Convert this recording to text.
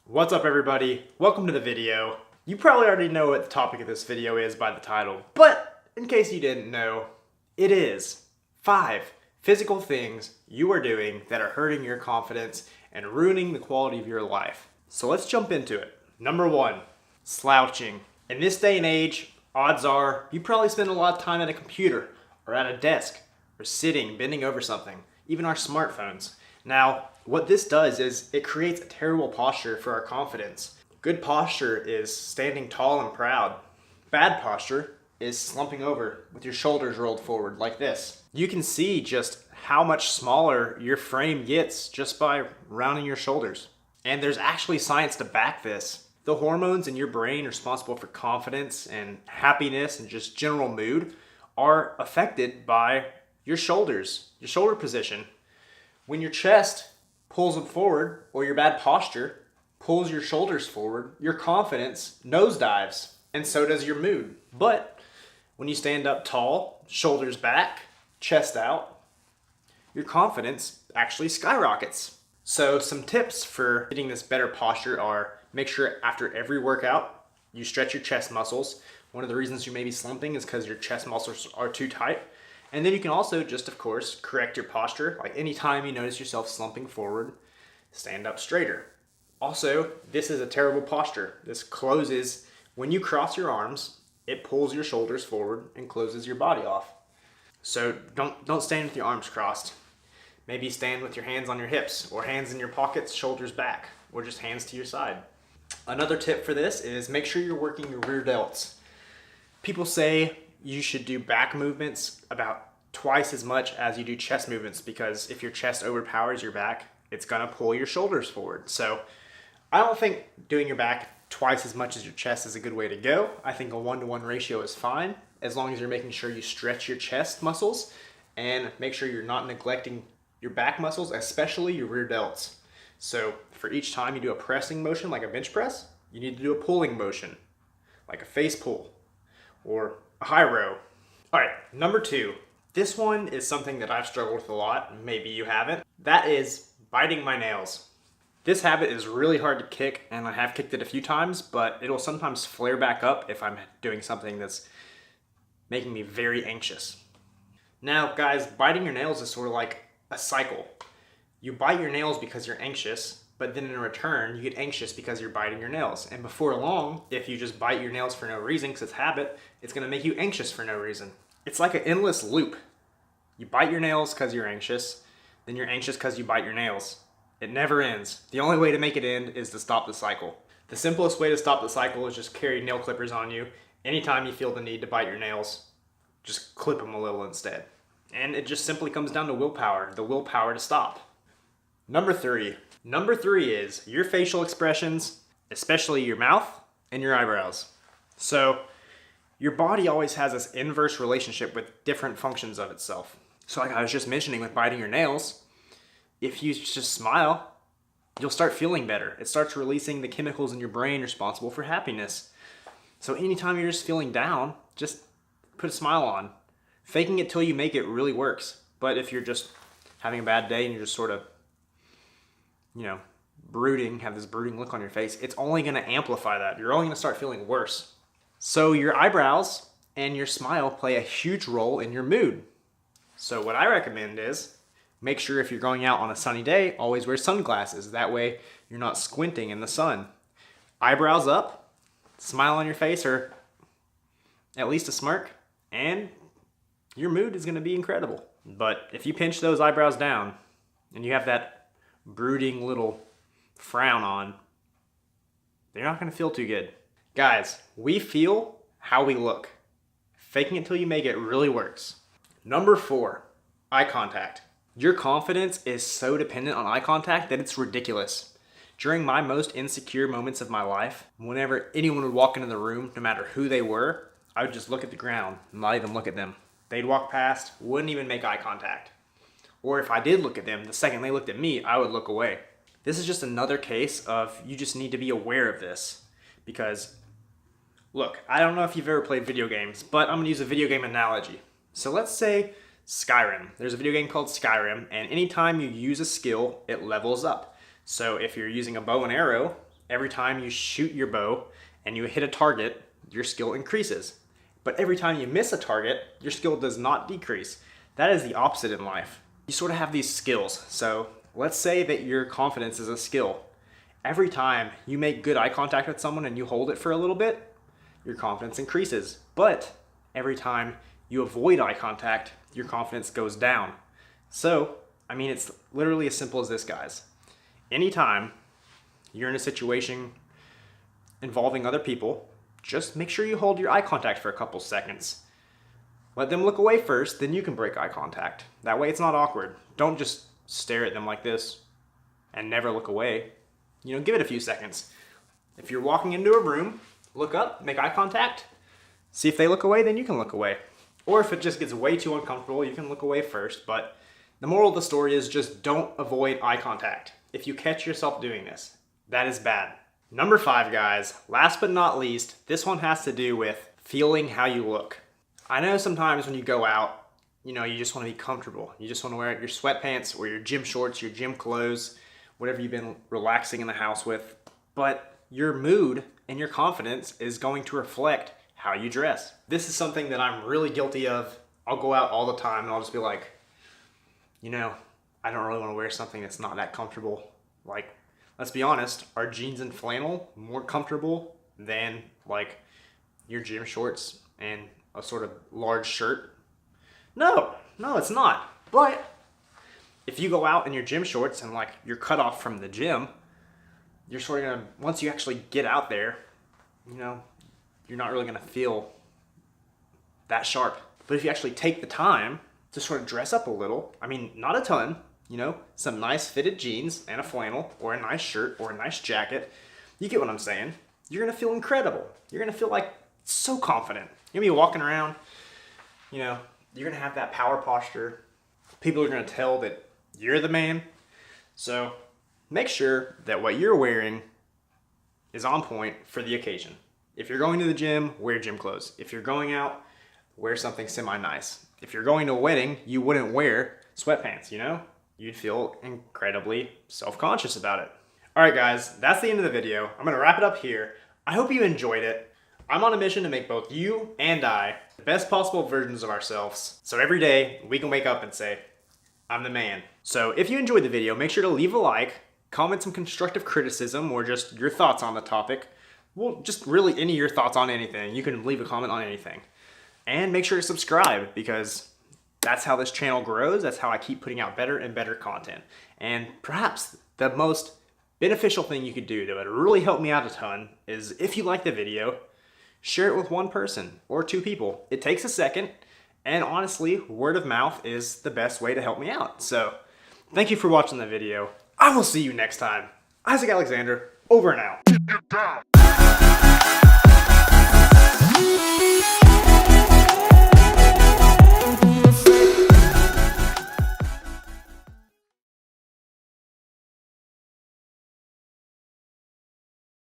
What's up everybody? Welcome to the video. You probably already know what the topic of this video is by the title, but in case you didn't know, it is 5 physical things you are doing that are hurting your confidence and ruining the quality of your life. So let's jump into it. Number 1, slouching. In this day and age, odds are you probably spend a lot of time at a computer or at a desk or sitting, bending over something, even our smartphones. Now, what this does is it creates a terrible posture for our confidence. Good posture is standing tall and proud. Bad posture is slumping over with your shoulders rolled forward like this. You can see just how much smaller your frame gets just by rounding your shoulders. And there's actually science to back this. The hormones in your brain responsible for confidence and happiness and just general mood are affected by your shoulders, your shoulder position. When your chest pulls them forward, or your bad posture pulls your shoulders forward, your confidence nosedives, and so does your mood. But when you stand up tall, shoulders back, chest out, your confidence actually skyrockets. So some tips for getting this better posture are: make sure after every workout you stretch your chest muscles. One of the reasons you may be slumping is because your chest muscles are too tight. And then you can also just, of course, correct your posture. Like anytime you notice yourself slumping forward, stand up straighter. Also, this is a terrible posture. This closes, when you cross your arms, it pulls your shoulders forward and closes your body off. So don't stand with your arms crossed. Maybe stand with your hands on your hips, or hands in your pockets, shoulders back, or just hands to your side. Another tip for this is make sure you're working your rear delts. People say you should do back movements about twice as much as you do chest movements, because if your chest overpowers your back, it's gonna pull your shoulders forward. So I don't think doing your back twice as much as your chest is a good way to go. I think a 1-to-1 ratio is fine, as long as you're making sure you stretch your chest muscles and make sure you're not neglecting your back muscles, especially your rear delts. So for each time you do a pressing motion like a bench press, you need to do a pulling motion, like a face pull or a high row. All right, number 2. This one is something that I've struggled with a lot, maybe you haven't. That is biting my nails. This habit is really hard to kick, and I have kicked it a few times, but it'll sometimes flare back up if I'm doing something that's making me very anxious. Now, guys, biting your nails is sort of like a cycle. You bite your nails because you're anxious, but then in return, you get anxious because you're biting your nails. And before long, if you just bite your nails for no reason because it's habit, it's gonna make you anxious for no reason. It's like an endless loop. You bite your nails because you're anxious, then you're anxious because you bite your nails. It never ends. The only way to make it end is to stop the cycle. The simplest way to stop the cycle is just carry nail clippers on you. Anytime you feel the need to bite your nails, just clip them a little instead. And it just simply comes down to willpower, the willpower to stop. Number 3. Number 3 is your facial expressions, especially your mouth and your eyebrows. So your body always has this inverse relationship with different functions of itself. So like I was just mentioning with biting your nails, if you just smile, you'll start feeling better. It starts releasing the chemicals in your brain responsible for happiness. So anytime you're just feeling down, just put a smile on. Faking it till you make it really works. But if you're just having a bad day and you're just sort of, brooding, have this brooding look on your face, it's only gonna amplify that. You're only gonna start feeling worse. So your eyebrows and your smile play a huge role in your mood. So what I recommend is make sure if you're going out on a sunny day, always wear sunglasses. That way you're not squinting in the sun. Eyebrows up, smile on your face, or at least a smirk, and your mood is gonna be incredible. But if you pinch those eyebrows down and you have that brooding little frown on, they're not gonna feel too good. Guys, we feel how we look. Faking it till you make it really works. Number 4, eye contact. Your confidence is so dependent on eye contact that it's ridiculous. During my most insecure moments of my life, whenever anyone would walk into the room, no matter who they were, I would just look at the ground, not even look at them. They'd walk past, wouldn't even make eye contact. Or if I did look at them, the second they looked at me, I would look away. This is just another case of you just need to be aware of this. Because, look, I don't know if you've ever played video games, but I'm gonna use a video game analogy. So let's say Skyrim. There's a video game called Skyrim, and anytime you use a skill, it levels up. So if you're using a bow and arrow, every time you shoot your bow and you hit a target, your skill increases. But every time you miss a target, your skill does not decrease. That is the opposite in life. You sort of have these skills. So let's say that your confidence is a skill. Every time you make good eye contact with someone and you hold it for a little bit, your confidence increases. But every time you avoid eye contact, your confidence goes down. So, I mean, it's literally as simple as this, guys. Anytime you're in a situation involving other people, just make sure you hold your eye contact for a couple seconds. Let them look away first, then you can break eye contact. That way it's not awkward. Don't just stare at them like this and never look away. Give it a few seconds. If you're walking into a room, look up, make eye contact. See if they look away, then you can look away. Or if it just gets way too uncomfortable, you can look away first. But the moral of the story is just don't avoid eye contact. If you catch yourself doing this, that is bad. Number 5, guys, last but not least, this one has to do with feeling how you look. I know sometimes when you go out, you just want to be comfortable. You just want to wear your sweatpants or your gym shorts, your gym clothes, whatever you've been relaxing in the house with. But your mood and your confidence is going to reflect how you dress. This is something that I'm really guilty of. I'll go out all the time and I'll just be like, I don't really want to wear something that's not that comfortable. Like, let's be honest, are jeans and flannel more comfortable than like your gym shorts and a sort of large shirt? No, it's not. But if you go out in your gym shorts and like you're cut off from the gym, you're sort of gonna, once you actually get out there, you're not really gonna feel that sharp. But if you actually take the time to sort of dress up a little, I mean, not a ton, some nice fitted jeans and a flannel or a nice shirt or a nice jacket, you get what I'm saying. You're gonna feel incredible. You're gonna feel like so confident. You're gonna be walking around, you're gonna have that power posture. People are gonna tell that you're the man. So make sure that what you're wearing is on point for the occasion. If you're going to the gym, wear gym clothes. If you're going out, wear something semi-nice. If you're going to a wedding, you wouldn't wear sweatpants, You'd feel incredibly self-conscious about it. All right, guys, that's the end of the video. I'm gonna wrap it up here. I hope you enjoyed it. I'm on a mission to make both you and I the best possible versions of ourselves. So every day we can wake up and say, I'm the man. So if you enjoyed the video, make sure to leave a like, comment some constructive criticism or just your thoughts on the topic. Well, just really any of your thoughts on anything. You can leave a comment on anything. And make sure to subscribe because that's how this channel grows. That's how I keep putting out better and better content. And perhaps the most beneficial thing you could do that would really help me out a ton is if you like the video, share it with one person or 2 people. It takes a second, and honestly, word of mouth is the best way to help me out. So, thank you for watching the video. I will see you next time. Isaac Alexander, over and out.